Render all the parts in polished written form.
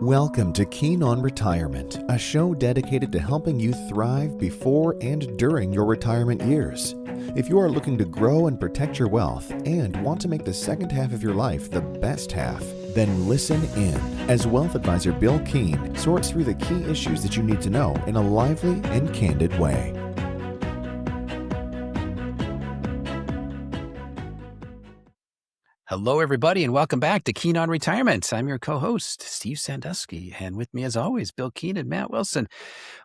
Welcome to Keen on Retirement, a show dedicated to helping you thrive before and during your retirement years. If you are looking to grow and protect your wealth and want to make the second half of your life the best half, then listen in as Wealth Advisor Bill Keen sorts through the key issues that you need to know in a lively and candid way. Hello, everybody, and welcome back to Keen on Retirement. I'm your co-host, Steve Sandusky, and with me, as always, Bill Keen and Matt Wilson.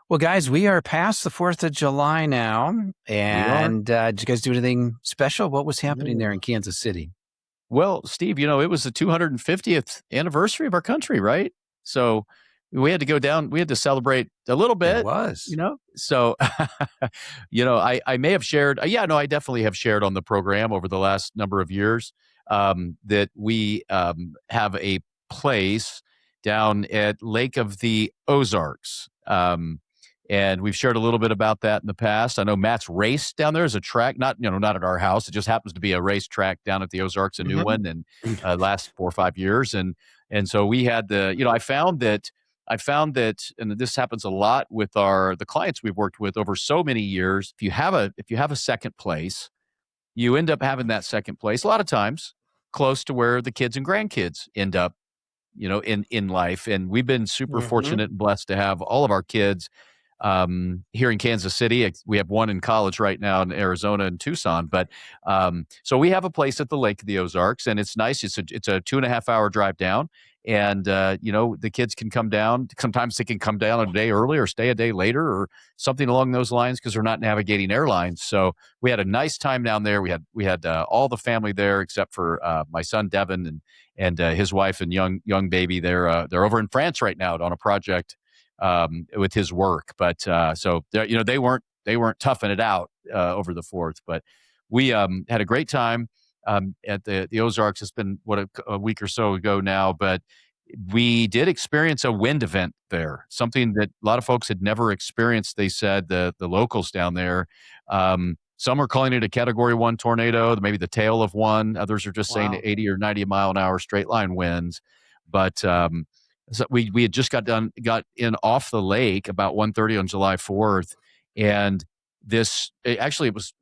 Well, guys, we are past the 4th of July now, and did you guys do anything special? What was happening there in Kansas City? Well, Steve, it was the 250th anniversary of our country, right? So we had to go down, we had to celebrate a little bit. It was. So, I may have shared, I definitely have shared on the program over the last number of years that we have a place down at Lake of the Ozarks. And we've shared a little bit about that in the past. I know Matt's race down there is a track, not at our house. It just happens to be a race track down at the Ozarks, a new one, and last 4 or 5 years. And so we had I found that, and this happens a lot with the clients we've worked with over so many years. If you have a second place, you end up having that second place a lot of times close to where the kids and grandkids end up, in life. And we've been super fortunate and blessed to have all of our kids here in Kansas City. We have one in college right now in Arizona and Tucson, but so we have a place at the Lake of the Ozarks, and it's nice. It's a 2.5 hour drive down, and the kids can come down. Sometimes they can come down a day early or stay a day later or something along those lines because they're not navigating airlines. So we had a nice time down there. We had all the family there except for my son Devin and his wife and young baby. They're over in France right now on a project with his work, but so they weren't toughing it out over the 4th, but we had a great time at the Ozarks. It's been a week or so ago now, but we did experience a wind event there, something that a lot of folks had never experienced. They said the locals down there, some are calling it a Category 1 tornado, maybe the tail of one. Others are just saying 80 or 90 mile an hour straight line winds, but so we had just got in off the lake about 1:30 on July 4th, and it was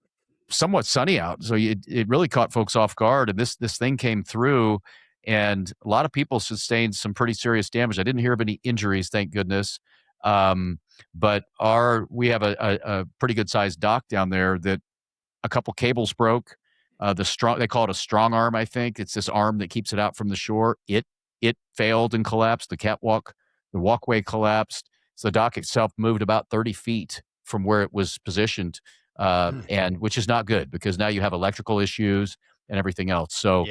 somewhat sunny out, so it really caught folks off guard. And this thing came through, and a lot of people sustained some pretty serious damage. I didn't hear of any injuries, thank goodness. But we have a pretty good sized dock down there that a couple cables broke. They call it a strong arm, I think. It's this arm that keeps it out from the shore. It failed and collapsed. The walkway collapsed. So the dock itself moved about 30 feet from where it was positioned, and which is not good because now you have electrical issues and everything else. So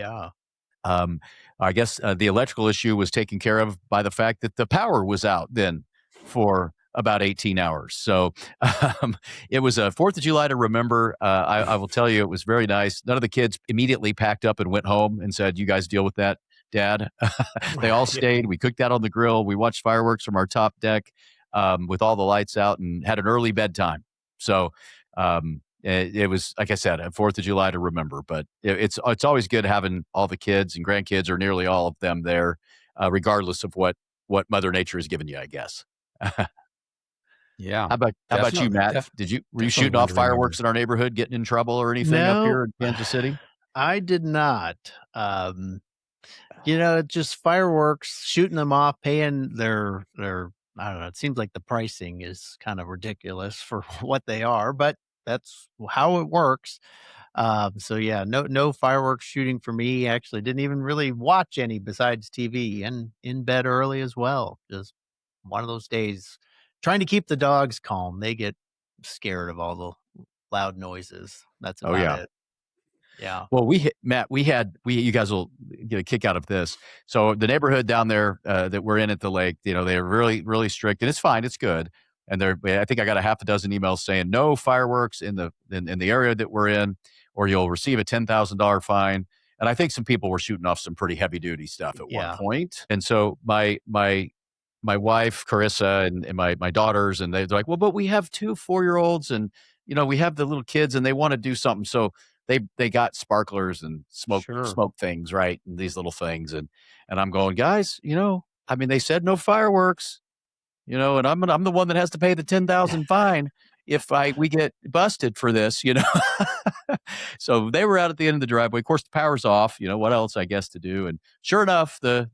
I guess the electrical issue was taken care of by the fact that the power was out then for about 18 hours. So it was a 4th of July to remember. I will tell you, it was very nice. None of the kids immediately packed up and went home and said, "You guys deal with that, Dad." They all stayed. We cooked out on the grill. We watched fireworks from our top deck with all the lights out and had an early bedtime. So it was, like I said, a 4th of July to remember. But it's always good having all the kids and grandkids, or nearly all of them, there, regardless of what Mother Nature has given you, I guess. Yeah. How about you, Matt? Were you shooting off fireworks in our neighborhood, getting in trouble or anything up here in Kansas City? I did not. Just fireworks, shooting them off, paying their I don't know. It seems like the pricing is kind of ridiculous for what they are, but that's how it works. No fireworks shooting for me. Actually, didn't even really watch any besides TV, and in bed early as well. Just one of those days, trying to keep the dogs calm. They get scared of all the loud noises. That's about it. Yeah. Well, you guys will get a kick out of this. So the neighborhood down there that we're in at the lake, they're really, really strict, and it's fine. It's good. And I think I got a half a dozen emails saying no fireworks in the area that we're in, or you'll receive a $10,000 fine. And I think some people were shooting off some pretty heavy duty stuff at one point. And so my wife, Carissa, and my daughters, and they're like, well, but we have 2 4-year-olds, and we have the little kids, and they want to do something. So they got sparklers and smoke things, right? And these little things. And I'm going, guys, I mean, they said no fireworks, you know, and I'm the one that has to pay the $10,000 fine if we get busted for this, you know. So they were out at the end of the driveway. Of course, the power's off. You know, what else, I guess, to do? And sure enough, the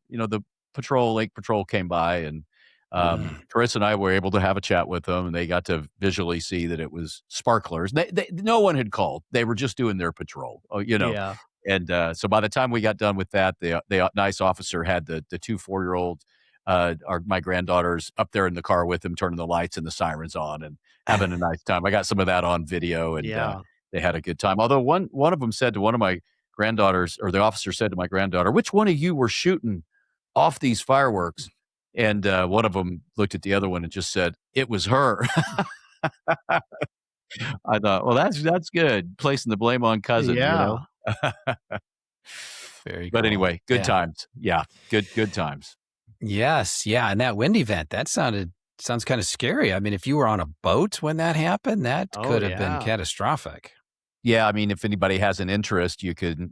Lake Patrol came by, and Chris and I were able to have a chat with them, and they got to visually see that it was sparklers. No one had called. They were just doing their patrol, you know. Yeah. And so by the time we got done with that, the nice officer had the 2 4-year-old, my granddaughters up there in the car with him, turning the lights and the sirens on and having a nice time. I got some of that on video, and they had a good time. Although one of them said to one of my granddaughters, or the officer said to my granddaughter, "Which one of you were shooting off these fireworks?" And one of them looked at the other one and just said, "It was her." I thought, well, that's good, placing the blame on cousin, you know. Very But cool. anyway, good times. Yeah, good times. Yes, yeah, and that wind event, that sounds kind of scary. I mean, if you were on a boat when that happened, that could have been catastrophic. Yeah, I mean, if anybody has an interest, you can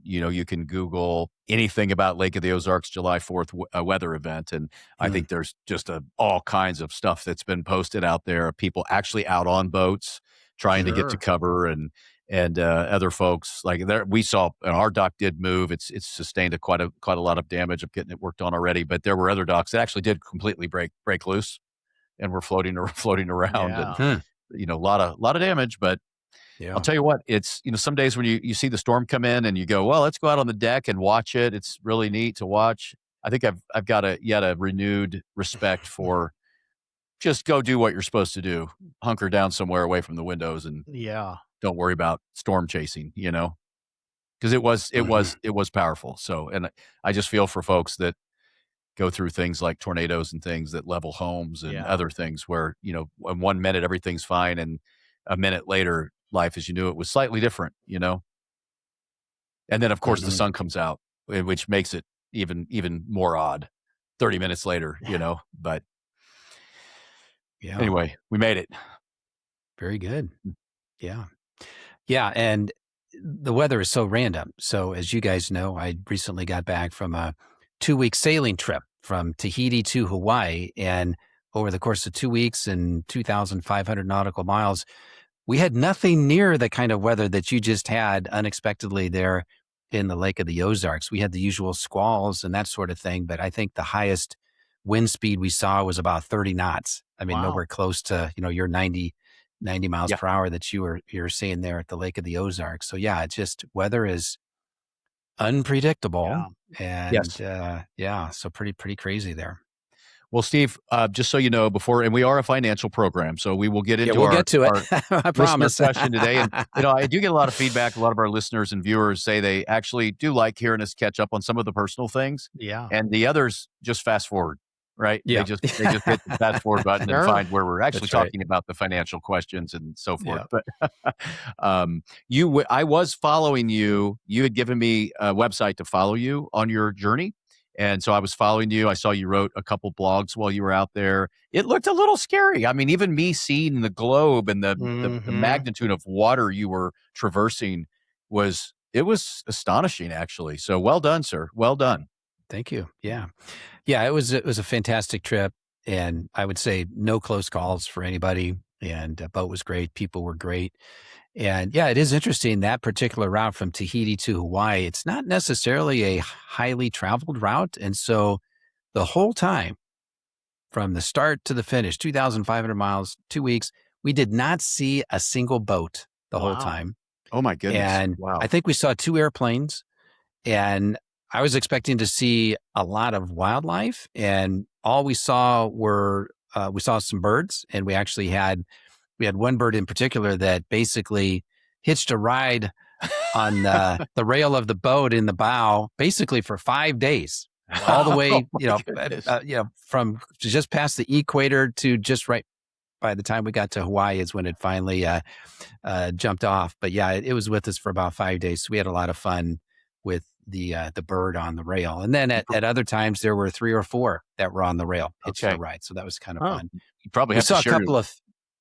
Google anything about Lake of the Ozarks July 4th weather event, and I think there's just all kinds of stuff that's been posted out there of people actually out on boats trying to get to cover, and other folks like there. We saw, and our dock did move. It's sustained quite a lot of damage. I'm getting it worked on already, but there were other docks that actually did completely break loose and were floating around, and a lot of damage, but. Yeah. I'll tell you what, it's, some days when you see the storm come in and you go, well, let's go out on the deck and watch it. It's really neat to watch. I think I've got a renewed respect for just go do what you're supposed to do. Hunker down somewhere away from the windows and don't worry about storm chasing, because it was powerful. So, and I just feel for folks that go through things like tornadoes and things that level homes and other things where, in 1 minute, everything's fine. And a minute later, life as you knew it was slightly different, And then, of course, the sun comes out, which makes it even more odd 30 minutes later, but anyway, we made it. Very good. Yeah. Yeah. And the weather is so random. So as you guys know, I recently got back from a 2-week sailing trip from Tahiti to Hawaii. And over the course of 2 weeks and 2,500 nautical miles, we had nothing near the kind of weather that you just had unexpectedly there in the Lake of the Ozarks. We had the usual squalls and that sort of thing, but I think the highest wind speed we saw was about 30 knots. I mean, nowhere close to, your 90 miles per hour that you're seeing there at the Lake of the Ozarks. So yeah, it's just weather is unpredictable, and so pretty crazy there. Well, Steve, just so you know, and we are a financial program, so we will get into we'll get to it. I promise. Question today, and I do get a lot of feedback. A lot of our listeners and viewers say they actually do like hearing us catch up on some of the personal things, and the others just fast forward, right? They just hit the fast forward button and find where we're actually talking about the financial questions and so forth. But I was following you. You had given me a website to follow you on your journey. And so I was following you. I saw you wrote a couple blogs while you were out there. It looked a little scary. I mean, even me seeing the globe and the magnitude of water you were traversing was astonishing, actually. So well done, sir. Well done. Thank you. Yeah. Yeah, it was a fantastic trip. And I would say no close calls for anybody. And the boat was great. People were great. And yeah, it is interesting, that particular route from Tahiti to Hawaii, it's not necessarily a highly traveled route. And so the whole time from the start to the finish, 2,500 miles, 2 weeks, we did not see a single boat the whole time. Oh my goodness. And I think we saw 2 airplanes, and I was expecting to see a lot of wildlife, and all we saw were, we saw some birds, and we actually had one bird in particular that basically hitched a ride on the rail of the boat in the bow, basically for 5 days, all the way, from just past the equator to just right by the time we got to Hawaii is when it finally jumped off. But yeah, it was with us for about 5 days. So we had a lot of fun with the bird on the rail. And then at other times there were 3 or 4 that were on the rail hitching a ride. So that was kind of fun. You probably have to share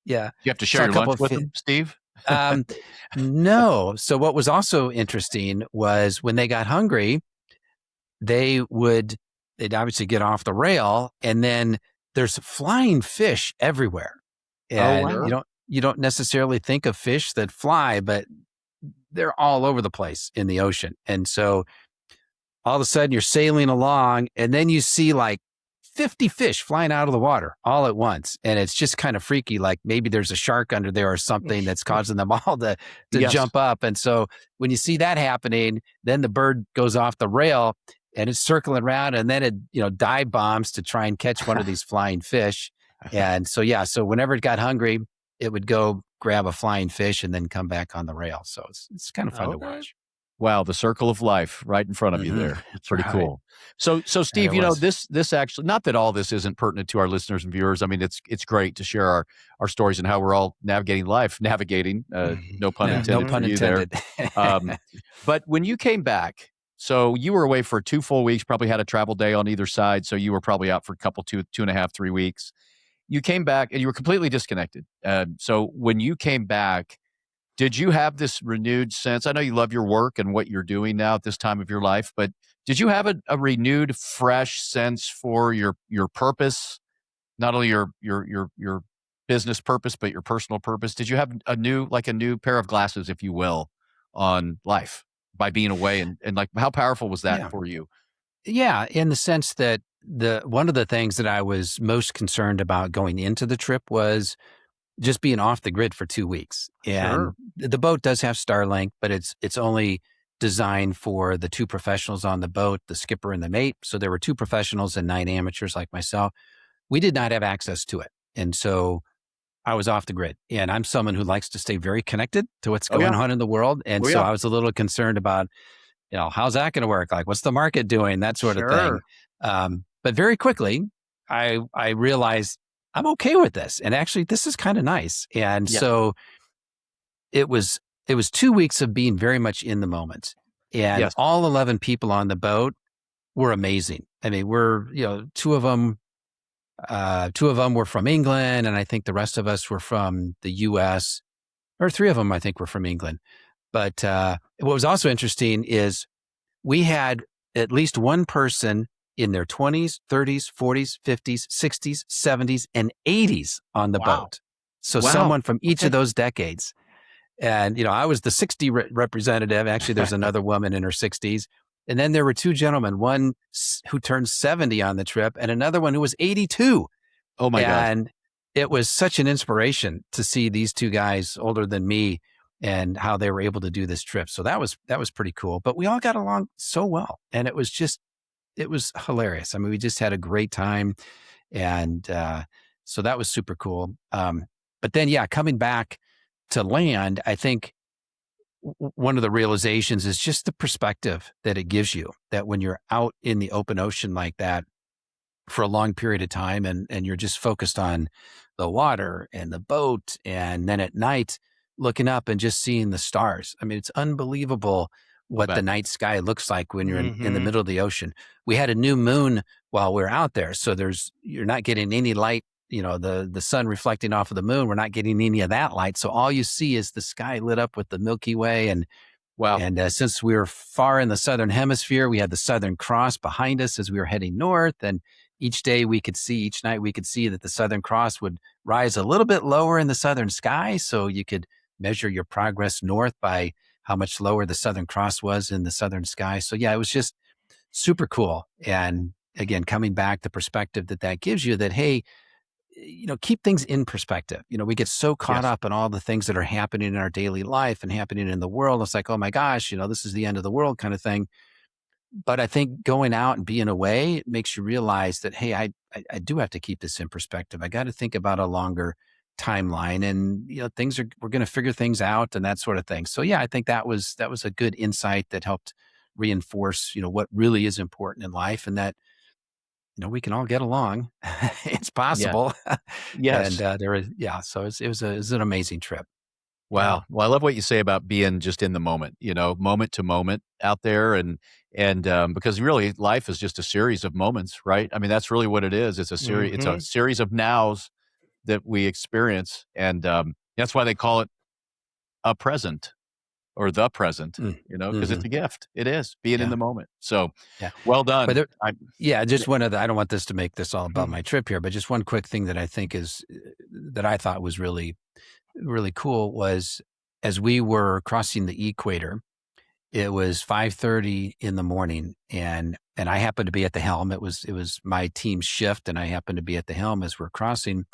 you have to share your lunch with them, Steve? No. So what was also interesting was when they got hungry, they would they'd obviously get off the rail, and then there's flying fish everywhere. Oh, And wow. you don't necessarily think of fish that fly, but they're all over the place in the ocean. And so all of a sudden you're sailing along, and then you see like 50 fish flying out of the water all at once. And it's just kind of freaky. Like maybe there's a shark under there or something that's causing them all to Yes. jump up. And so when you see that happening, then the bird goes off the rail and it's circling around, and then it, dive bombs to try and catch one of these flying fish. And so, so whenever it got hungry, it would go grab a flying fish and then come back on the rail. So it's kind of fun to watch. Wow, the circle of life right in front of you there. That's Pretty right. cool. So Steve, it was. this actually, not that all this isn't pertinent to our listeners and viewers. I mean, it's great to share our stories and how we're all navigating life, no pun intended. No pun for you there. intended. But when you came back, so you were away for 2 full weeks, probably had a travel day on either side. So you were probably out for a couple, 2.5, 3 weeks. You came back and you were completely disconnected. So when you came back, did you have this renewed sense? I know you love your work and what you're doing now at this time of your life, but did you have a renewed, fresh sense for your purpose, not only your business purpose, but your personal purpose? Did you have a new pair of glasses, if you will, on life by being away? And like, how powerful was that for you? Yeah, in the sense that one of the things that I was most concerned about going into the trip was just being off the grid for 2 weeks. And the boat does have Starlink, but it's only designed for the 2 professionals on the boat, the skipper and the mate. So there were 2 professionals and 9 amateurs like myself. We did not have access to it. And so I was off the grid. And I'm someone who likes to stay very connected to what's going on in the world. And I was a little concerned about, how's that going to work? Like, what's the market doing? That sort of thing. But very quickly, I realized I'm okay with this. And actually, this is kind of nice. And so it was 2 weeks of being very much in the moment. And all 11 people on the boat were amazing. I mean, we're, two of them were from England, and I think the rest of us were from the US, or 3 of them, I think, were from England. But what was also interesting is we had at least one person in their 20s, 30s, 40s, 50s, 60s, 70s, and 80s on the boat. So someone from each of those decades. And, I was the 60 representative. Actually, there's another woman in her 60s. And then there were 2 gentlemen, one who turned 70 on the trip and another one who was 82. Oh my God. And it was such an inspiration to see these 2 guys older than me and how they were able to do this trip. So that was pretty cool. But we all got along so well. And it was hilarious. I mean, we just had a great time. And so that was super cool. But then, coming back to land, I think one of the realizations is just the perspective that it gives you, that when you're out in the open ocean like that for a long period of time and you're just focused on the water and the boat, and then at night looking up and just seeing the stars. I mean, it's unbelievable what the night sky looks like when you're in the middle of the ocean. We had a new moon while we were out there. So you're not getting any light, the sun reflecting off of the moon. We're not getting any of that light. So all you see is the sky lit up with the Milky Way. And since we were far in the Southern Hemisphere, we had the Southern Cross behind us as we were heading north. And each night we could see that the Southern Cross would rise a little bit lower in the southern sky. So you could measure your progress north by how much lower the Southern Cross was in the southern sky. So it was just super cool. And again, coming back, the perspective that gives you that, hey, keep things in perspective. We get so caught up in all the things that are happening in our daily life and happening in the world. It's like, oh my gosh, this is the end of the world kind of thing. But I think going out and being away, it makes you realize that, hey, I do have to keep this in perspective. I got to think about a longer timeline, and we're going to figure things out and that sort of thing. So I think that was a good insight that helped reinforce what really is important in life, and that we can all get along. It's possible. Yes. And so it was an amazing trip. Wow. Well, I love what you say about being just in the moment, moment to moment out there. And because really life is just a series of moments, right? I mean, that's really what it is. It's a series, it's a series of nows that we experience. And that's why they call it a present. or the present, because it's a gift. It is being in the moment. So well done. But just one other, I don't want this to make this all about my trip here, but just one quick thing that I think that I thought was really, really cool was as we were crossing the equator, it was 5:30 in the morning and I happened to be at the helm. It was my team's shift and I happened to be at the helm as we're crossing.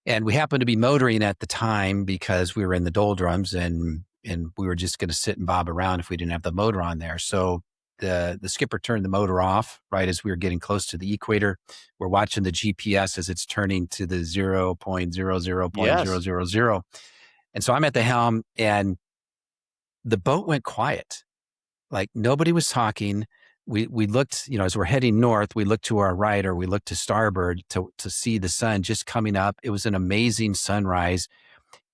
And we happened to be motoring at the time because we were in the doldrums and we were just going to sit and bob around if we didn't have the motor on there. So the skipper turned the motor off right as we were getting close to the equator. We're watching the GPS as it's turning to the 0.00.000. And so I'm at the helm and the boat went quiet. Like nobody was talking. We looked, as we're heading north, we looked to our right or we looked to starboard to see the sun just coming up. It was an amazing sunrise.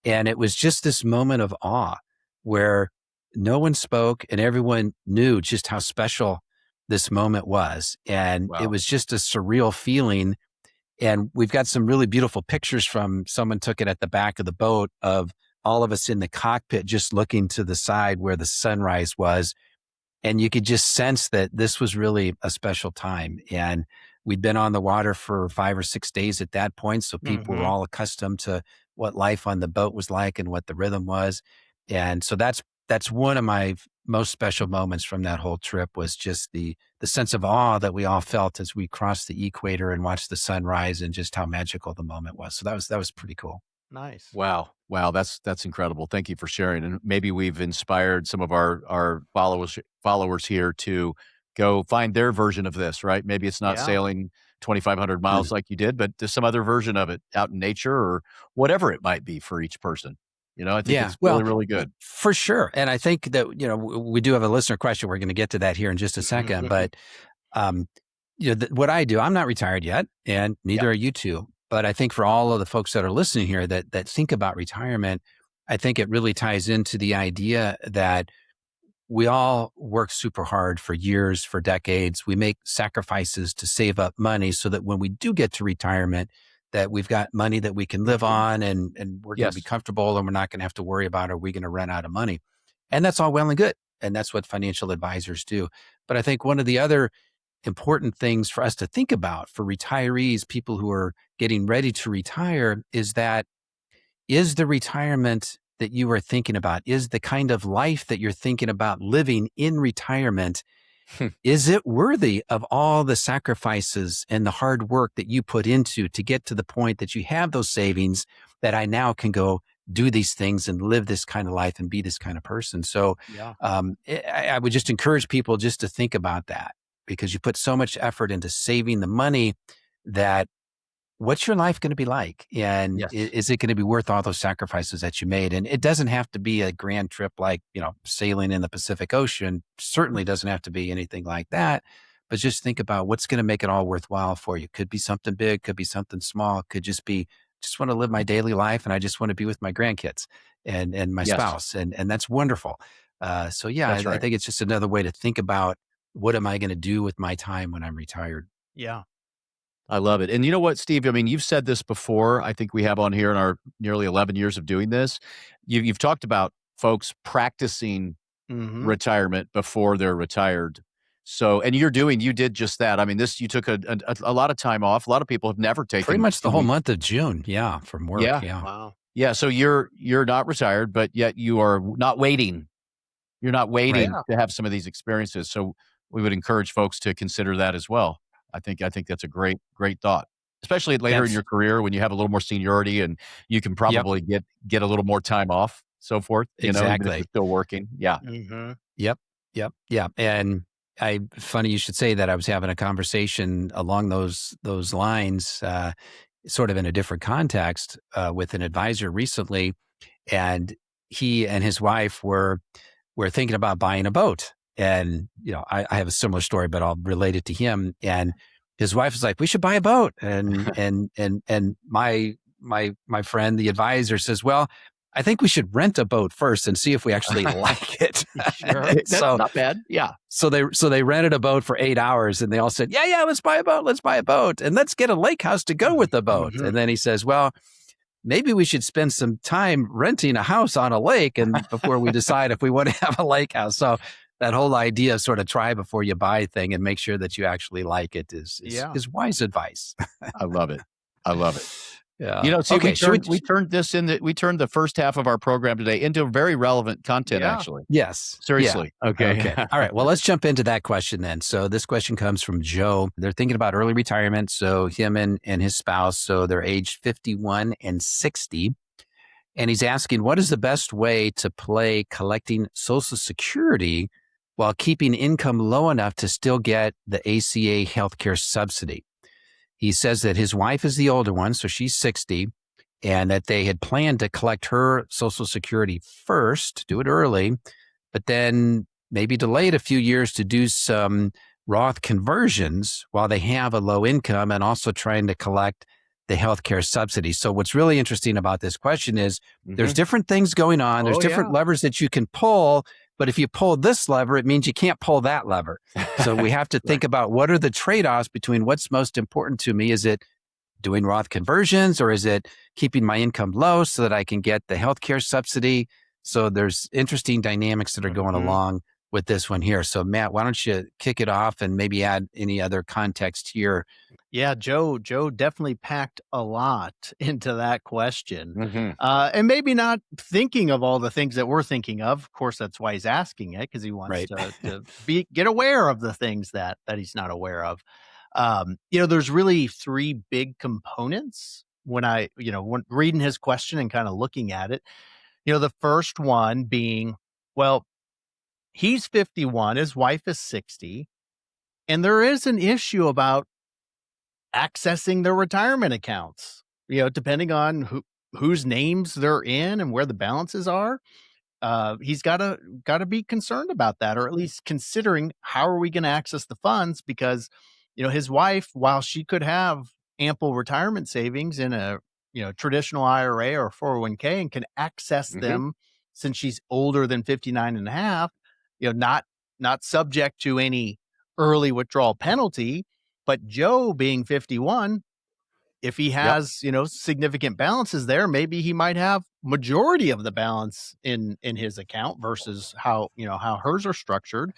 And it was just this moment of awe where no one spoke and everyone knew just how special this moment was. And it was just a surreal feeling. And we've got some really beautiful pictures from someone took it at the back of the boat of all of us in the cockpit, just looking to the side where the sunrise was. And you could just sense that this was really a special time. And we'd been on the water for 5 or 6 days at that point. So people were all accustomed to what life on the boat was like and what the rhythm was. And so that's one of my most special moments from that whole trip was just the sense of awe that we all felt as we crossed the equator and watched the sunrise and just how magical the moment was. So that was pretty cool. Nice. Wow. That's incredible. Thank you for sharing. And maybe we've inspired some of our followers here to go find their version of this, right? Maybe it's not sailing 2,500 miles like you did, but there's some other version of it out in nature or whatever it might be for each person. I think it's really, really good. For sure. And I think that, we do have a listener question. We're going to get to that here in just a second. But, what I do, I'm not retired yet, and neither are you two. But I think for all of the folks that are listening here that think about retirement, I think it really ties into the idea that we all work super hard for years, for decades. We make sacrifices to save up money so that when we do get to retirement, that we've got money that we can live on and we're going to be comfortable and we're not going to have to worry about, are we going to run out of money? And that's all well and good. And that's what financial advisors do. But I think one of the other important things for us to think about for retirees, people who are getting ready to retire, is the retirement that you are thinking about, is the kind of life that you're thinking about living in retirement, is it worthy of all the sacrifices and the hard work that you put into to get to the point that you have those savings that I now can go do these things and live this kind of life and be this kind of person? So I would just encourage people just to think about that, because you put so much effort into saving the money that what's your life going to be like? And is it going to be worth all those sacrifices that you made? And it doesn't have to be a grand trip like, sailing in the Pacific Ocean. Certainly doesn't have to be anything like that. But just think about what's going to make it all worthwhile for you. Could be something big, could be something small, could just be, just want to live my daily life and I just want to be with my grandkids and my spouse. And that's wonderful. I think it's just another way to think about, what am I going to do with my time when I'm retired? Yeah. I love it. And you know what, Steve? I mean, you've said this before. I think we have on here in our nearly 11 years of doing this. You've talked about folks practicing retirement before they're retired. So, and you did just that. I mean, you took a lot of time off. A lot of people have never taken pretty much the whole month of June. Yeah. From work. Yeah. Wow. Yeah. So you're not retired, but yet you are not waiting. You're not waiting to have some of these experiences. So we would encourage folks to consider that as well. I think that's a great thought, especially later in your career when you have a little more seniority and you can probably get a little more time off, so forth. Exactly. Even if you're still working. Yeah. Yep. Yeah. And funny you should say that. I was having a conversation along those lines, sort of in a different context, with an advisor recently, and he and his wife were thinking about buying a boat. And, I have a similar story, but I'll relate it to him. And his wife was like, we should buy a boat. And, and my friend, the advisor, says, well, I think we should rent a boat first and see if we actually like it. Sure. That's not bad. Yeah. So they rented a boat for 8 hours and they all said, yeah, let's buy a boat. And let's get a lake house to go with the boat. And then he says, well, maybe we should spend some time renting a house on a lake and before we decide if we want to have a lake house. So that whole idea of sort of try before you buy thing and make sure that you actually like it is wise advice. I love it. I love it. Yeah. See, okay, we turned the first half of our program today into very relevant content, actually. Yes. Seriously. Yeah. Okay. All right. Well, let's jump into that question then. So this question comes from Joe. They're thinking about early retirement. So him and his spouse, so they're aged 51 and 60. And he's asking, what is the best way to play collecting Social Security while keeping income low enough to still get the ACA healthcare subsidy? He says that his wife is the older one, so she's 60, and that they had planned to collect her Social Security first, do it early, but then maybe delay it a few years to do some Roth conversions while they have a low income and also trying to collect the healthcare subsidy. So what's really interesting about this question is there's different things going on. There's different levers that you can pull. But if you pull this lever, it means you can't pull that lever. So we have to think about what are the trade-offs between what's most important to me. Is it doing Roth conversions or is it keeping my income low so that I can get the healthcare subsidy? So there's interesting dynamics that are going along with this one here. So Matt, why don't you kick it off and maybe add any other context here? Yeah, Joe definitely packed a lot into that question. And maybe not thinking of all the things that we're thinking of. Of course, that's why he's asking it, because he wants to get aware of the things that he's not aware of. There's really three big components when when reading his question and kind of looking at it. The first one being, well, he's 51, his wife is 60, and there is an issue about accessing their retirement accounts, depending on whose names they're in and where the balances are. He's got to be concerned about that, or at least considering how are we going to access the funds, because, his wife, while she could have ample retirement savings in a, traditional IRA or 401k and can access them since she's older than 59 and a half, not subject to any early withdrawal penalty. But Joe being 51, if he has, significant balances there, maybe he might have majority of the balance in his account versus how hers are structured.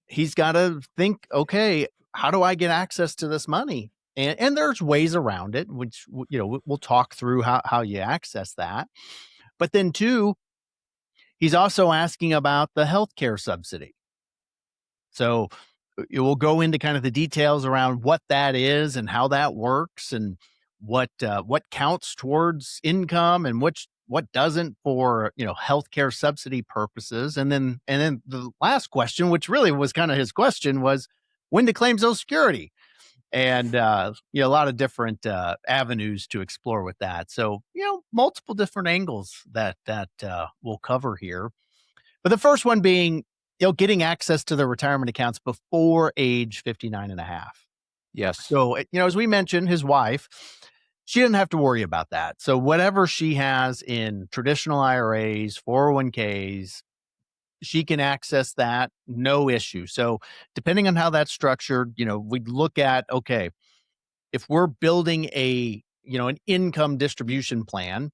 He's got to think, okay, how do I get access to this money? And there's ways around it, which, we'll talk through how you access that. But then two, he's also asking about the healthcare subsidy. So we'll go into kind of the details around what that is and how that works and what counts towards income and what doesn't for, healthcare subsidy purposes. And then the last question, which really was kind of his question, was when to claim Social Security. And, a lot of different avenues to explore with that. So, multiple different angles that we'll cover here. But the first one being, getting access to their retirement accounts before age 59 and a half. Yes. So, as we mentioned, his wife, she didn't have to worry about that. So whatever she has in traditional IRAs, 401ks, she can access that, no issue. So depending on how that's structured, we'd look at, okay, if we're building an income distribution plan,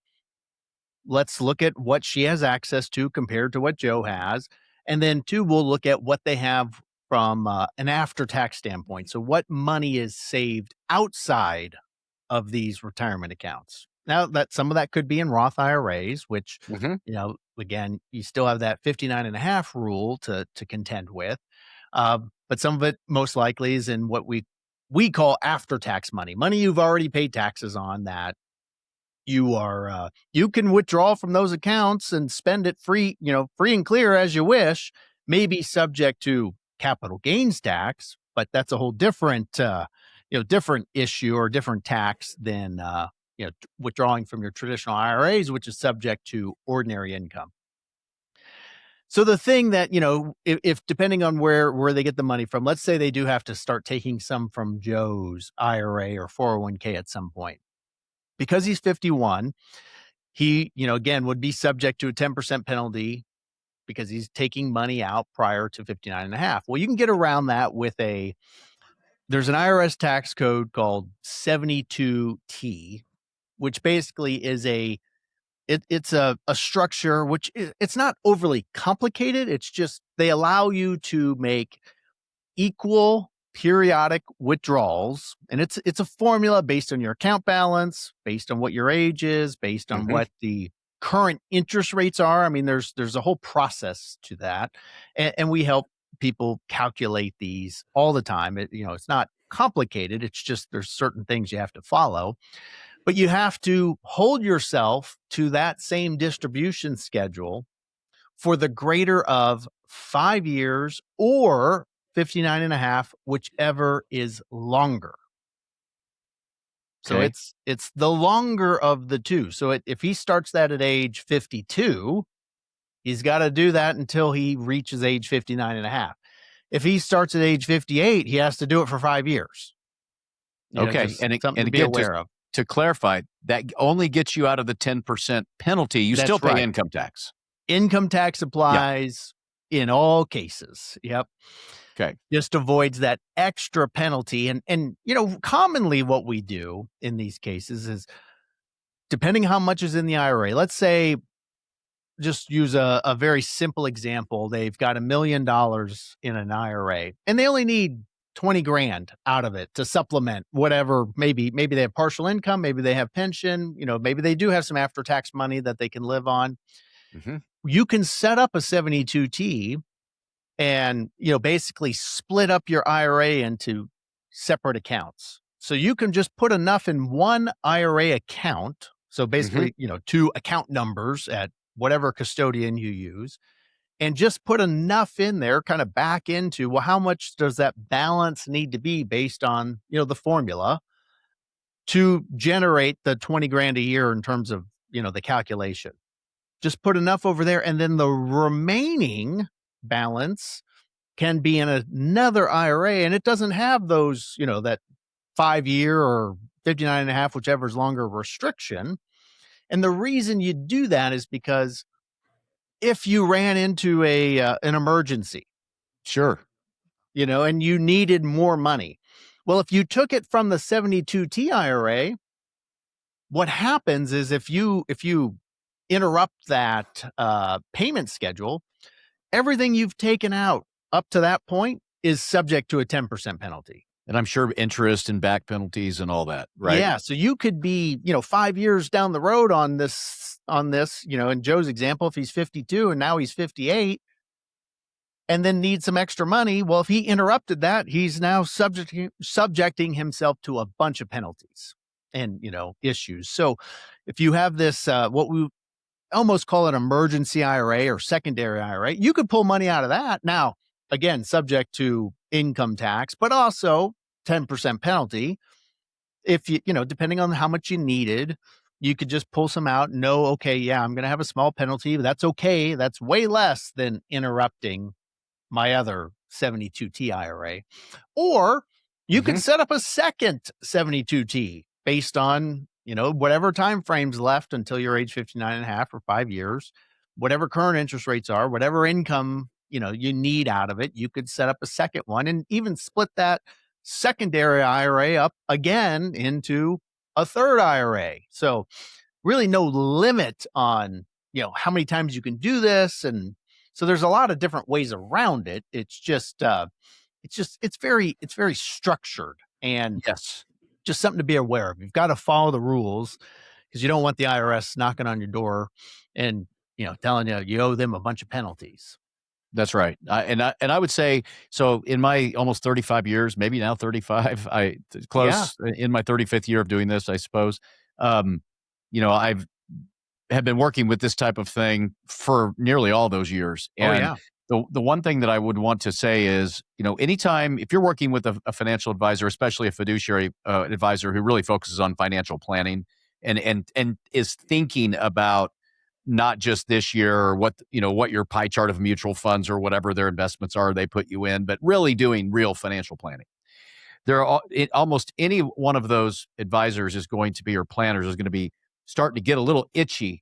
let's look at what she has access to compared to what Joe has. And then two, we'll look at what they have from an after-tax standpoint. So what money is saved outside of these retirement accounts. Now that some of that could be in Roth IRAs, which, again, you still have that 59 and a half rule to contend with. But some of it most likely is in what we call after-tax money you've already paid taxes on, that you can withdraw from those accounts and spend it free and clear as you wish, maybe subject to capital gains tax, but that's a whole different, different issue or different tax than, withdrawing from your traditional IRAs, which is subject to ordinary income. So the thing that, if depending on where they get the money from, let's say they do have to start taking some from Joe's IRA or 401k at some point. Because he's 51, he, again, would be subject to a 10% penalty because he's taking money out prior to 59 and a half. Well, you can get around that with there's an IRS tax code called 72T, which basically is it's a structure which it's not overly complicated. It's just they allow you to make equal periodic withdrawals, and it's a formula based on your account balance, based on what your age is, based on what the current interest rates are. I mean, there's a whole process to that, and we help people calculate these all the time. It's not complicated. It's just there's certain things you have to follow. But you have to hold yourself to that same distribution schedule for the greater of 5 years or 59 and a half, whichever is longer. So it's the longer of the two. So if he starts that at age 52, he's got to do that until he reaches age 59 and a half. If he starts at age 58, he has to do it for 5 years. Okay. And something to be aware of. To clarify, that only gets you out of the 10% penalty. You still pay income tax. Income tax applies in all cases. Yep. Okay. Just avoids that extra penalty. And commonly what we do in these cases is, depending how much is in the IRA, let's say, just use a very simple example. They've got $1 million in an IRA and they only need 20 grand out of it to supplement whatever. Maybe they have partial income, maybe they have pension, maybe they do have some after-tax money that they can live on. You can set up a 72T and, basically split up your IRA into separate accounts. So you can just put enough in one IRA account. So basically, 2 account numbers at whatever custodian you use, and just put enough in there kind of back into, well, how much does that balance need to be based on, the formula to generate the 20 grand a year in terms of, the calculation. Just put enough over there. And then the remaining balance can be in another IRA. And it doesn't have those, that 5 year or 59 and a half, whichever is longer restriction. And the reason you do that is because if you ran into an emergency, sure, and you needed more money, well, if you took it from the 72T IRA, what happens is if you interrupt that payment schedule, everything you've taken out up to that point is subject to a 10% penalty. And I'm sure interest and back penalties and all that, right? Yeah. So you could be, 5 years down the road on this, in Joe's example, if he's 52 and now he's 58 and then needs some extra money. Well, if he interrupted that, he's now subjecting himself to a bunch of penalties and, issues. So if you have this, what we almost call an emergency IRA or secondary IRA, you could pull money out of that. Now, again, subject to income tax, but also 10% penalty. If depending on how much you needed, you could just pull some out and know, okay, yeah, I'm going to have a small penalty, but that's okay. That's way less than interrupting my other 72T IRA. Or you could set up a second 72T based on, whatever time frames left until you're age 59 and a half or 5 years, whatever current interest rates are, whatever income you need out of it, you could set up a second one and even split that secondary IRA up again into a third IRA. So really no limit on, how many times you can do this. And so there's a lot of different ways around it. It's just, it's very structured and just something to be aware of. You've got to follow the rules because you don't want the IRS knocking on your door and, telling you owe them a bunch of penalties. That's right. And I would say, so in my almost 35 years, maybe now 35, in my 35th year of doing this, I suppose, I've have been working with this type of thing for nearly all those years. And the one thing that I would want to say is, anytime, if you're working with a financial advisor, especially a fiduciary advisor who really focuses on financial planning and is thinking about not just this year or what your pie chart of mutual funds or whatever their investments are they put you in, but really doing real financial planning. Almost any one of those advisors is going to be, or planners is going to be starting to get a little itchy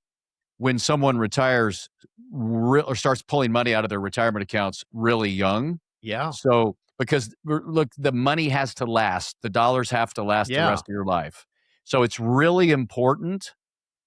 when someone retires or starts pulling money out of their retirement accounts really young. Yeah. So, because look, the money has to last, the dollars have to last the rest of your life. So it's really important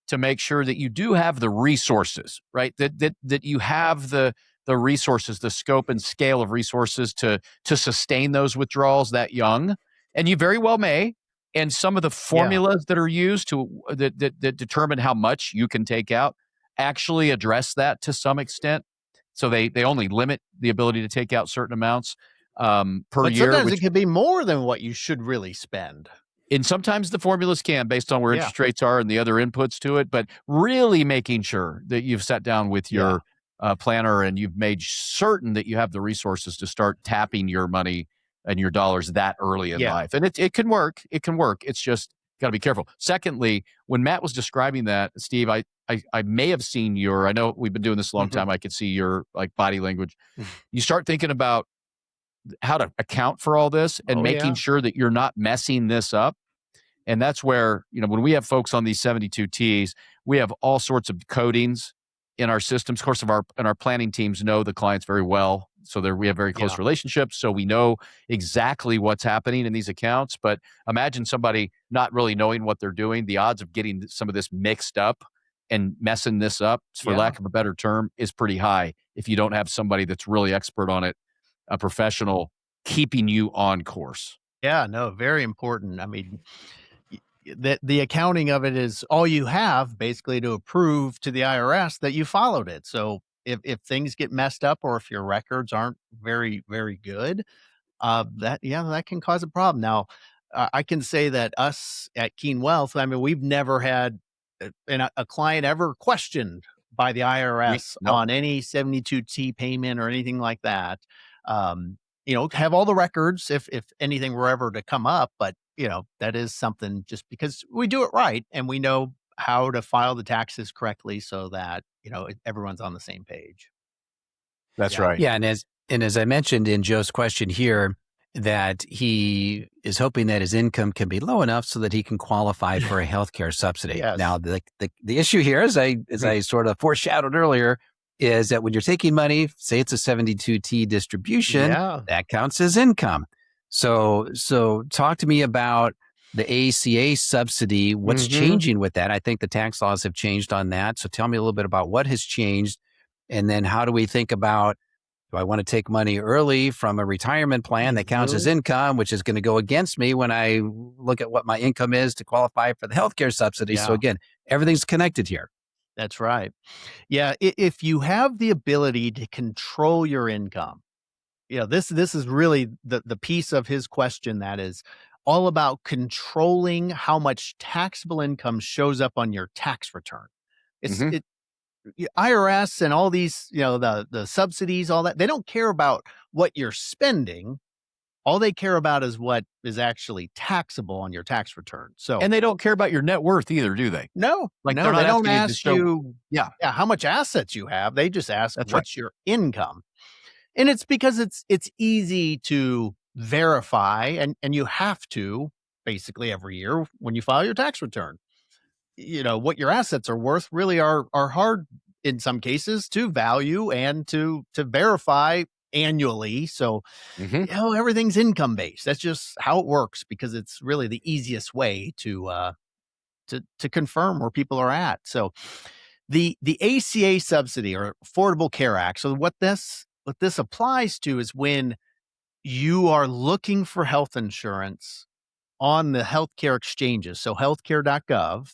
to make sure that you do have the resources, right? That you have the resources, the scope and scale of resources to sustain those withdrawals that young, and you very well may. And some of the Yeah. formulas that are used to that determine how much you can take out actually address that to some extent. So they only limit the ability to take out certain amounts per But year, sometimes which it could be more than what you should really spend. and sometimes the formulas can based on where Yeah. interest rates are and the other inputs to it, but really making sure that you've sat down with your planner and you've made certain that you have the resources to start tapping your money and your dollars that early in Yeah. life. And it can work. It can work. It's just got to be careful. Secondly, when Matt was describing that, Steve, I may have seen I know we've been doing this a long time. I could see your like body language. You start thinking about how to account for all this and making sure that you're not messing this up. And that's where, when we have folks on these 72 Ts, we have all sorts of codings in our systems. Of course, and our planning teams know the clients very well. So we have very close relationships. So we know exactly what's happening in these accounts. But imagine somebody not really knowing what they're doing. The odds of getting some of this mixed up and messing this up, for lack of a better term, is pretty high if you don't have somebody that's really expert on it, a professional keeping you on course. Yeah, no, very important. I mean, the accounting of it is all you have basically to prove to the IRS that you followed it. So if things get messed up or if your records aren't very, very good, that can cause a problem. Now, I can say that us at Keen Wealth, I mean, we've never had a client ever questioned by the IRS Nope. on any 72T payment or anything like that. Have all the records if anything were ever to come up, but that is something just because we do it right and we know how to file the taxes correctly so that, everyone's on the same page. That's Yeah. right. Yeah, and as I mentioned in Joe's question here, that he is hoping that his income can be low enough so that he can qualify for a healthcare subsidy. Yes. Now, the issue here, as I sort of foreshadowed earlier, is that when you're taking money, say it's a 72T distribution, that counts as income. So talk to me about the ACA subsidy. What's changing with that? I think the tax laws have changed on that. So tell me a little bit about what has changed. And then how do we think about, do I want to take money early from a retirement plan that counts as income, which is going to go against me when I look at what my income is to qualify for the healthcare subsidy? So again, everything's connected here. That's right. Yeah. If you have the ability to control your income, this is really the piece of his question that is all about controlling how much taxable income shows up on your tax return. IRS and all these, the subsidies, all that, they don't care about what you're spending. All they care about is what is actually taxable on your tax return. So, and they don't care about your net worth either, do they? No, Like no, they don't asking ask you, how much assets you have. They just ask what's your income. And it's because it's easy to verify and you have to basically every year when you file your tax return. What your assets are worth really are hard in some cases to value and to verify annually. So, everything's income based. That's just how it works because it's really the easiest way to confirm where people are at. So the ACA subsidy or Affordable Care Act. So what this applies to is when you are looking for health insurance on the healthcare exchanges. So healthcare.gov.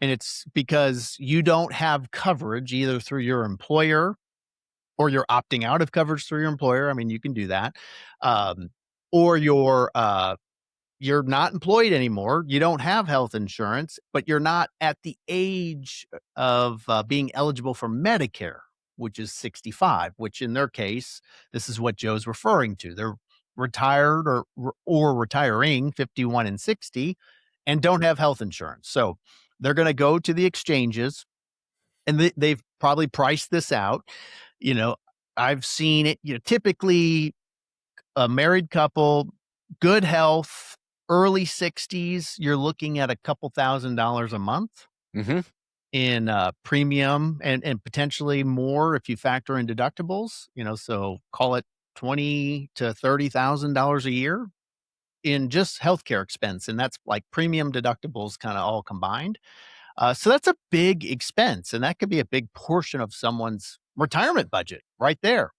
And it's because you don't have coverage either through your employer or you're opting out of coverage through your employer. I mean, you can do that. Or you're not employed anymore. You don't have health insurance, but you're not at the age of being eligible for Medicare, which is 65, which in their case, this is what Joe's referring to. They're retired or retiring 51 and 60 and don't have health insurance. So they're going to go to the exchanges and they've probably priced this out. I've seen it, typically a married couple, good health, early 60s, you're looking at a couple $1,000s a month in premium and potentially more if you factor in deductibles, so call it $20,000 to $30,000 a year in just healthcare expense, and that's like premium deductibles kind of all combined. So that's a big expense, and that could be a big portion of someone's retirement budget right there.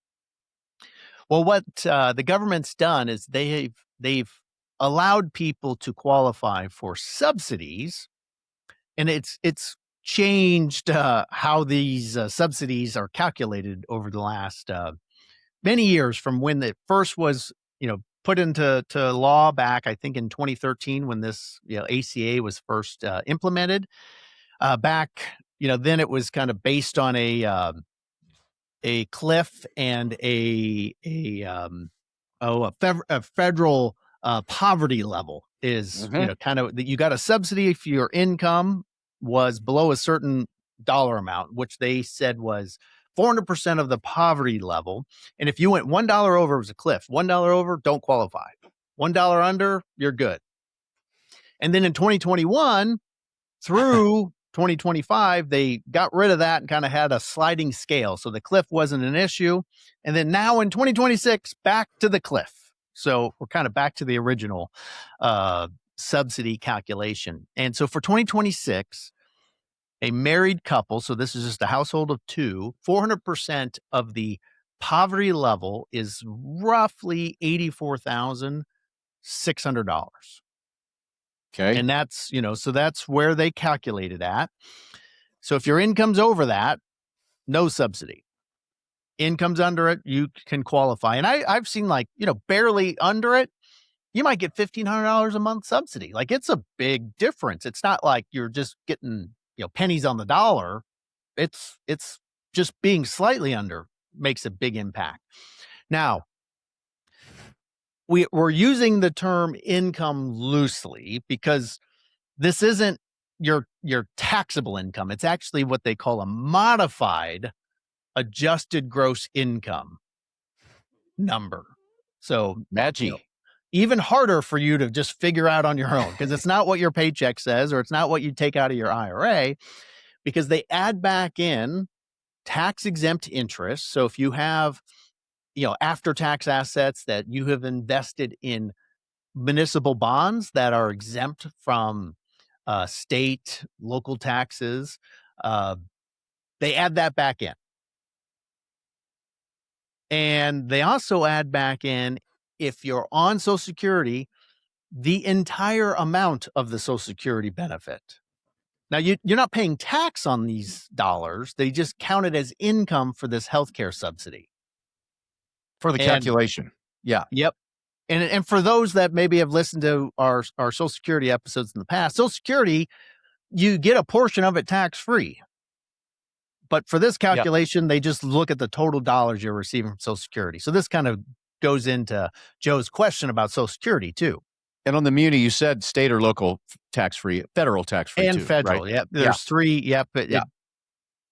Well, what the government's done is they've allowed people to qualify for subsidies, and it's changed how these subsidies are calculated over the last many years from when it first was, put into law back, I think in 2013 when this ACA was first implemented. Back, then it was kind of based on a cliff and a federal poverty level is kind of that you got a subsidy if your income was below a certain dollar amount, which they said was 400% of the poverty level. And if you went $1 over, it was a cliff. $1 over, don't qualify. $1 under, you're good. And then in 2021 through 2025, they got rid of that and kind of had a sliding scale. So the cliff wasn't an issue. And then now in 2026, back to the cliff. So we're kind of back to the original subsidy calculation. And so for 2026, a married couple, so this is just a household of two, 400% of the poverty level is roughly $84,600. Okay. And that's, so that's where they calculate it at. So if your income's over that, no subsidy. Income's under it, you can qualify. And I've seen barely under it, you might get $1,500 a month subsidy. Like it's a big difference. It's not like you're just getting, pennies on the dollar. It's just being slightly under makes a big impact. Now, we're using the term income loosely because this isn't your taxable income. It's actually what they call a modified adjusted gross income number. So Magic. Even harder for you to just figure out on your own because it's not what your paycheck says or it's not what you take out of your IRA because they add back in tax exempt interest. So if you have, after tax assets that you have invested in municipal bonds that are exempt from state, local taxes, they add that back in. And they also add back in, if you're on Social Security, the entire amount of the Social Security benefit. Now, you're not paying tax on these dollars. They just count it as income for this healthcare subsidy. For the calculation. Yeah. Yep. And for those that maybe have listened to our Social Security episodes in the past, Social Security, you get a portion of it tax-free. But for this calculation, they just look at the total dollars you're receiving from Social Security. So this kind of goes into Joe's question about Social Security too. And on the muni, you said state or local tax-free, federal tax-free and too, federal. right? Yep. There's three. Yep.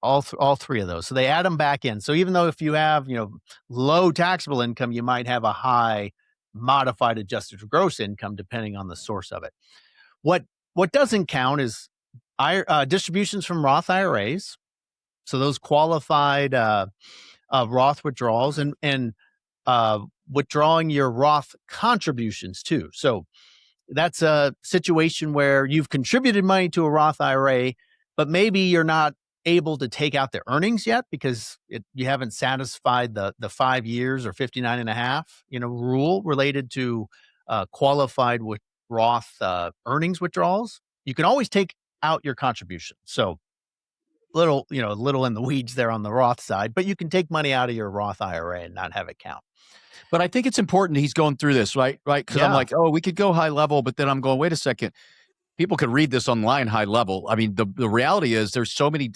All three of those. So they add them back in. So even though if you have, low taxable income, you might have a high modified adjusted gross income, depending on the source of it. What doesn't count is distributions from Roth IRAs. So those qualified Roth withdrawals and withdrawing your Roth contributions too. So that's a situation where you've contributed money to a Roth IRA, but maybe you're not able to take out the earnings yet because you haven't satisfied the 5 years or 59 and a half, rule related to qualified with Roth earnings withdrawals. You can always take out your contribution. So little in the weeds there on the Roth side, but you can take money out of your Roth IRA and not have it count. But I think it's important he's going through this, right? Because I'm like, we could go high level, but then I'm going, wait a second. People could read this online high level. I mean, the reality is there's so many,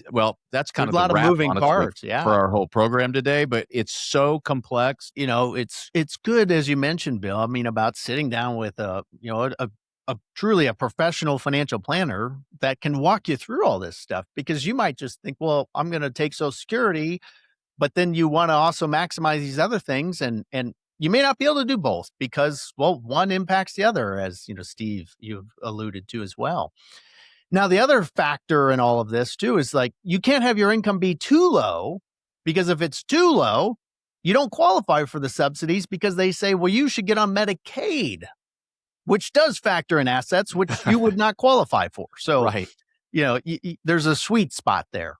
that's kind of a lot of moving parts, for our whole program today, but it's so complex. It's good, as you mentioned, Bill, about sitting down with a truly a professional financial planner that can walk you through all this stuff, because you might just think, well, I'm going to take Social Security, but then you want to also maximize these other things. And you may not be able to do both because, one impacts the other, as Steve, you've alluded to as well. Now, the other factor in all of this too is you can't have your income be too low, because if it's too low, you don't qualify for the subsidies because they say, well, you should get on Medicaid. which does factor in assets which you would not qualify for. So, Right. there's a sweet spot there.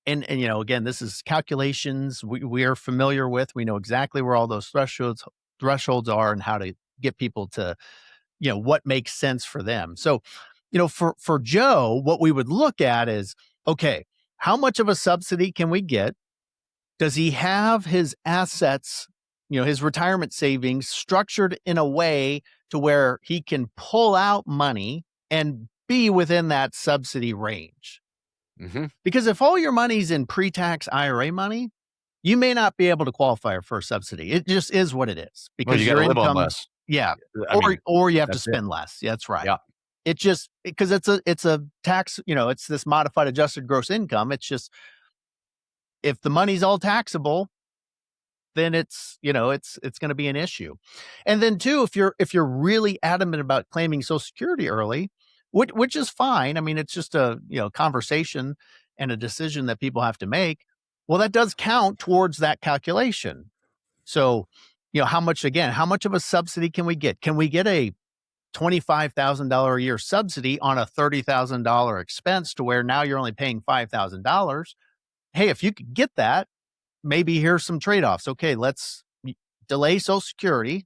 And again, this is calculations we are familiar with. We know exactly where all those thresholds are and how to get people to, what makes sense for them. So, for Joe, what we would look at is, okay, how much of a subsidy can we get? Does he have his assets, his retirement savings structured in a way to where he can pull out money and be within that subsidy range? Mm-hmm. Because if all your money's in pre-tax IRA money, you may not be able to qualify for a subsidy. It just is what it is because you your got to live on income, less. yeah, I mean, or you have to that's it. spend less. Yeah, that's right. Yeah. It just because it's a tax, it's this modified adjusted gross income. It's just if the money's all taxable, then it's going to be an issue. And then too, if you're really adamant about claiming Social Security early, which is fine. I mean, it's just a conversation and a decision that people have to make. Well, that does count towards that calculation. So, how much of a subsidy can we get? Can we get a $25,000 a year subsidy on a $30,000 expense to where now you're only paying $5,000? Hey, if you could get that, maybe here's some trade-offs. Okay, let's delay Social Security,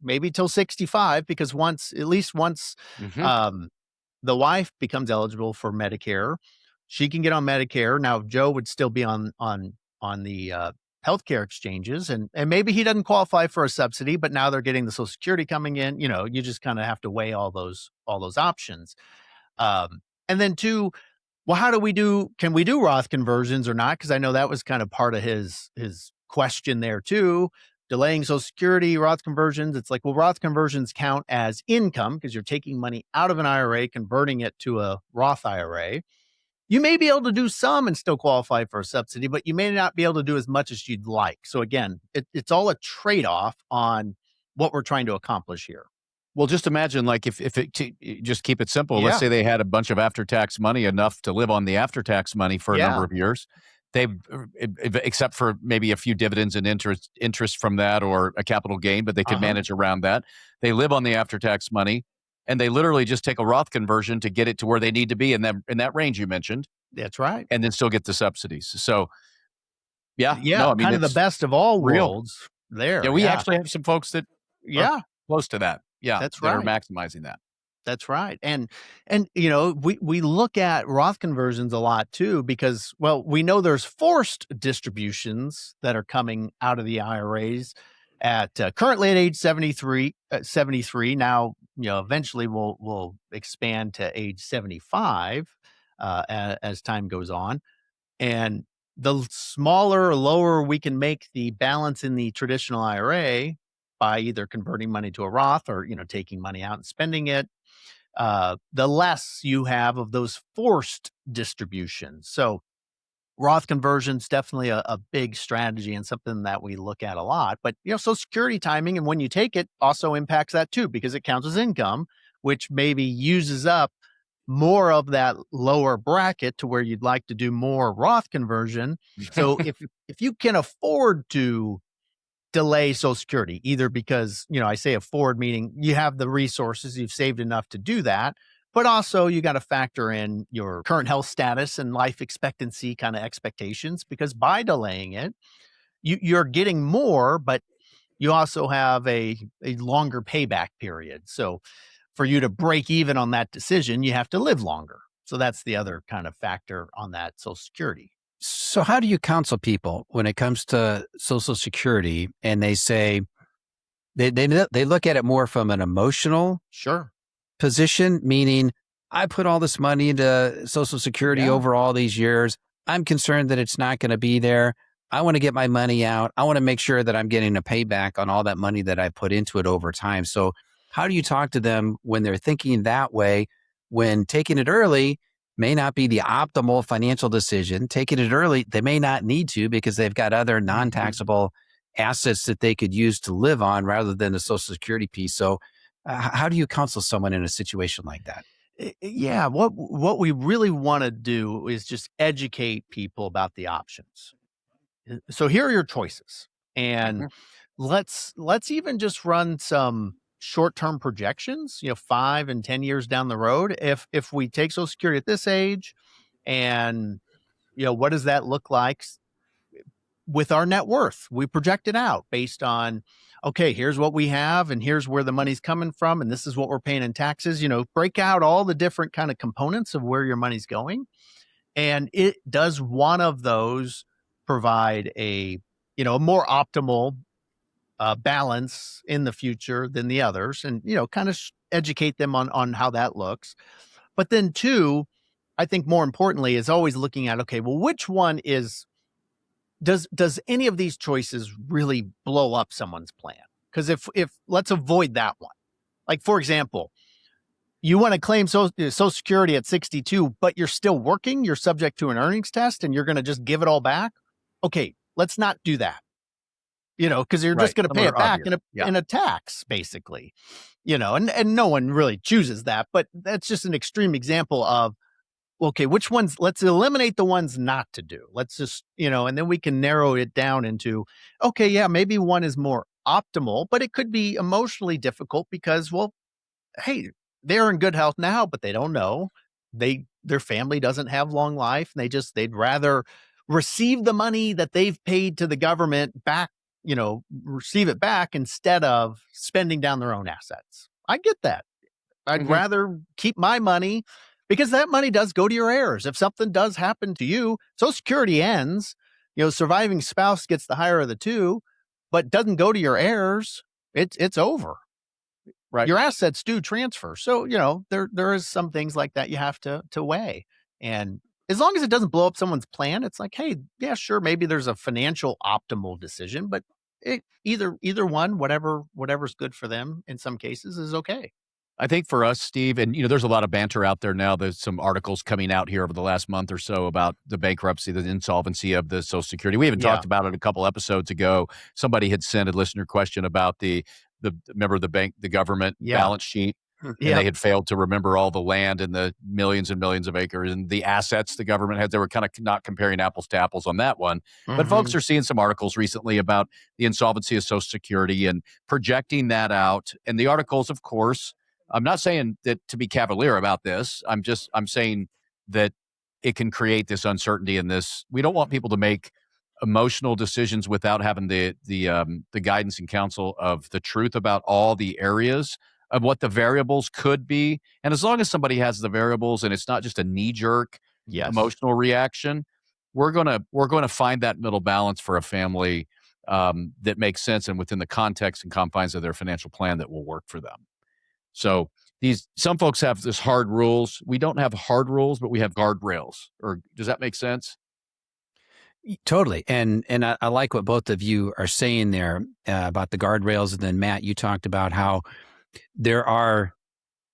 maybe till 65, because at least once Mm-hmm. the wife becomes eligible for Medicare, she can get on Medicare. Now, Joe would still be on the healthcare exchanges, and maybe he doesn't qualify for a subsidy, but now they're getting the Social Security coming in. You just kind of have to weigh all those options. And then two, well, can we do Roth conversions or not? Because I know that was kind of part of his question there too. Delaying Social Security, Roth conversions. It's like, well, Roth conversions count as income because you're taking money out of an IRA, converting it to a Roth IRA. You may be able to do some and still qualify for a subsidy, but you may not be able to do as much as you'd like. So again, it's all a trade-off on what we're trying to accomplish here. Well, just imagine, like, if just keep it simple. Yeah. Let's say they had a bunch of after-tax money, enough to live on the after-tax money for a number of years. They, except for maybe a few dividends and interest from that or a capital gain, but they could manage around that. They live on the after-tax money, and they literally just take a Roth conversion to get it to where they need to be in that range you mentioned. That's right. And then still get the subsidies. So, yeah, no, I mean, kind of the best of all worlds there. Yeah, we actually have some folks that are close to that. Yeah, that's right. That are maximizing that. That's right. And we look at Roth conversions a lot too, because, well, we know there's forced distributions that are coming out of the IRAs at currently at age 73. Now, eventually we'll expand to age 75 as time goes on. And the smaller or lower we can make the balance in the traditional IRA by either converting money to a Roth or, taking money out and spending it, the less you have of those forced distributions. So Roth conversions, definitely a big strategy and something that we look at a lot. But, Social Security timing and when you take it also impacts that too, because it counts as income, which maybe uses up more of that lower bracket to where you'd like to do more Roth conversion. So if you can afford to delay Social Security, either because, I say afford, meaning you have the resources, you've saved enough to do that, but also you got to factor in your current health status and life expectancy kind of expectations, because by delaying it, you're getting more, but you also have a longer payback period. So for you to break even on that decision, you have to live longer. So that's the other kind of factor on that Social Security. So how do you counsel people when it comes to Social Security and they say they look at it more from an emotional position, meaning I put all this money into Social Security over all these years. I'm concerned that it's not going to be there. I want to get my money out. I want to make sure that I'm getting a payback on all that money that I put into it over time. So how do you talk to them when they're thinking that way, when taking it early may not be the optimal financial decision? Taking it early, they may not need to because they've got other non-taxable assets that they could use to live on rather than the Social Security piece. So how do you counsel someone in a situation like that? Yeah, what we really want to do is just educate people about the options. So here are your choices. And let's even just run some short-term projections, 5 and 10 years down the road, if we take Social Security at this age and, what does that look like with our net worth? We project it out based on, okay, here's what we have and here's where the money's coming from. And this is what we're paying in taxes, break out all the different kind of components of where your money's going. And it does one of those provide a more optimal balance in the future than the others, and, kind of educate them on how that looks. But then two, I think more importantly is always looking at, okay, well, which one does any of these choices really blow up someone's plan? Because if let's avoid that one. Like, for example, you want to claim Social Security at 62, but you're still working, you're subject to an earnings test, and you're going to just give it all back. Okay, let's not do that. Because you're just going to pay it back in a tax, basically. And no one really chooses that, but that's just an extreme example of, okay, which ones, let's eliminate the ones not to do. Let's just, and then we can narrow it down into, okay, yeah, maybe one is more optimal, but it could be emotionally difficult because, well, hey, they're in good health now, but they don't know. Their family doesn't have long life. And they'd rather receive the money that they've paid to the government back, receive it back instead of spending down their own assets. I get that. I'd rather keep my money, because that money does go to your heirs. If something does happen to you, Social Security ends, surviving spouse gets the higher of the two, but doesn't go to your heirs. It's over. Right. Your assets do transfer. So, there is some things like that you have to weigh. And as long as it doesn't blow up someone's plan, it's like, hey, yeah, sure, maybe there's a financial optimal decision, but either one, whatever's good for them in some cases is okay. I think for us, Steve, and there's a lot of banter out there now. There's some articles coming out here over the last month or so about the bankruptcy, the insolvency of the Social Security. We even talked about it a couple episodes ago. Somebody had sent a listener question about the government balance sheet. And they had failed to remember all the land and the millions and millions of acres and the assets the government had. They were kind of not comparing apples to apples on that one. But folks are seeing some articles recently about the insolvency of Social Security and projecting that out. And the articles, of course, I'm not saying that to be cavalier about this. I'm saying that it can create this uncertainty in this. We don't want people to make emotional decisions without having the guidance and counsel of the truth about all the areas of what the variables could be. And as long as somebody has the variables and it's not just a knee-jerk emotional reaction, we're gonna find that middle balance for a family that makes sense and within the context and confines of their financial plan that will work for them. So some folks have this hard rules. We don't have hard rules, but we have guardrails. Or does that make sense? Totally. And I like what both of you are saying there about the guardrails. And then Matt, you talked about how there are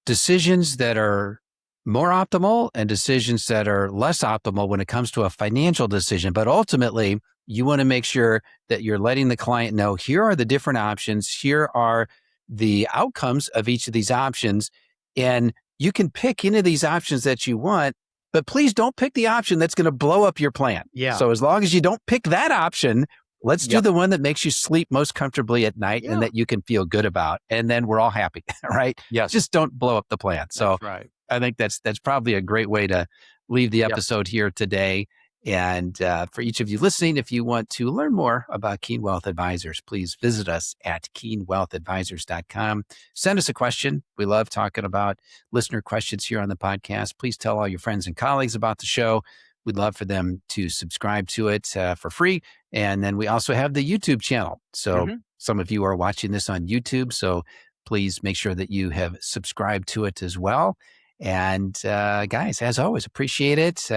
decisions that are more optimal and decisions that are less optimal when it comes to a financial decision. But ultimately, you want to make sure that you're letting the client know, here are the different options. Here are the outcomes of each of these options. And you can pick any of these options that you want, but please don't pick the option that's going to blow up your plan. Yeah. So as long as you don't pick that option, let's do the one that makes you sleep most comfortably at night and that you can feel good about. And then we're all happy, right? Yes. Just don't blow up the plan. So that's right. I think that's probably a great way to leave the episode here today. And for each of you listening, if you want to learn more about Keen Wealth Advisors, please visit us at keenwealthadvisors.com. Send us a question. We love talking about listener questions here on the podcast. Please tell all your friends and colleagues about the show. We'd love for them to subscribe to it for free. And then we also have the YouTube channel. So some of you are watching this on YouTube. So please make sure that you have subscribed to it as well. And guys, as always, appreciate it.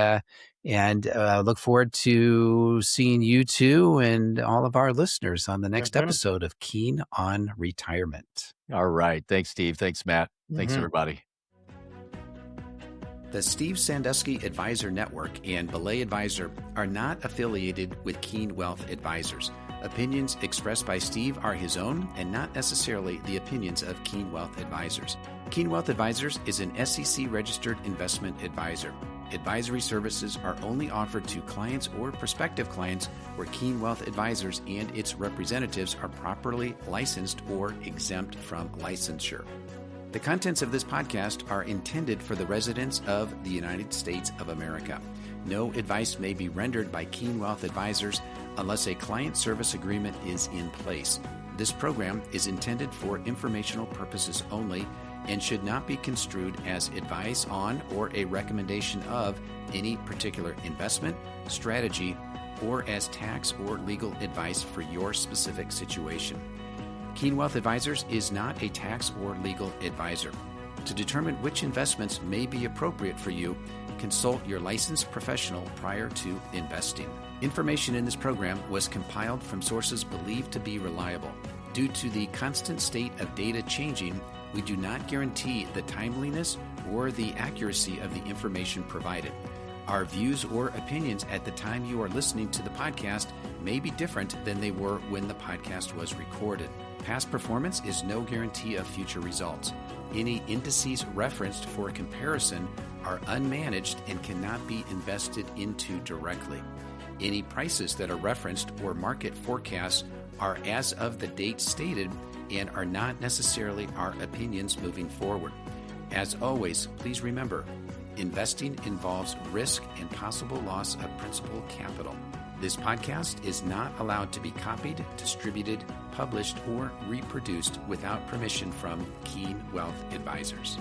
And look forward to seeing you too and all of our listeners on the next episode of Keen on Retirement. All right. Thanks, Steve. Thanks, Matt. Thanks, everybody. The Steve Sandusky Advisor Network and Belay Advisor are not affiliated with Keen Wealth Advisors. Opinions expressed by Steve are his own and not necessarily the opinions of Keen Wealth Advisors. Keen Wealth Advisors is an SEC-registered investment advisor. Advisory services are only offered to clients or prospective clients where Keen Wealth Advisors and its representatives are properly licensed or exempt from licensure. The contents of this podcast are intended for the residents of the United States of America. No advice may be rendered by Keen Wealth Advisors unless a client service agreement is in place. This program is intended for informational purposes only and should not be construed as advice on or a recommendation of any particular investment, strategy, or as tax or legal advice for your specific situation. Keen Wealth Advisors is not a tax or legal advisor. To determine which investments may be appropriate for you, consult your licensed professional prior to investing. Information in this program was compiled from sources believed to be reliable. Due to the constant state of data changing, we do not guarantee the timeliness or the accuracy of the information provided. Our views or opinions at the time you are listening to the podcast may be different than they were when the podcast was recorded. Past performance is no guarantee of future results. Any indices referenced for comparison are unmanaged and cannot be invested into directly. Any prices that are referenced or market forecasts are as of the date stated and are not necessarily our opinions moving forward. As always, please remember, investing involves risk and possible loss of principal capital. This podcast is not allowed to be copied, distributed, published, or reproduced without permission from Keen Wealth Advisors.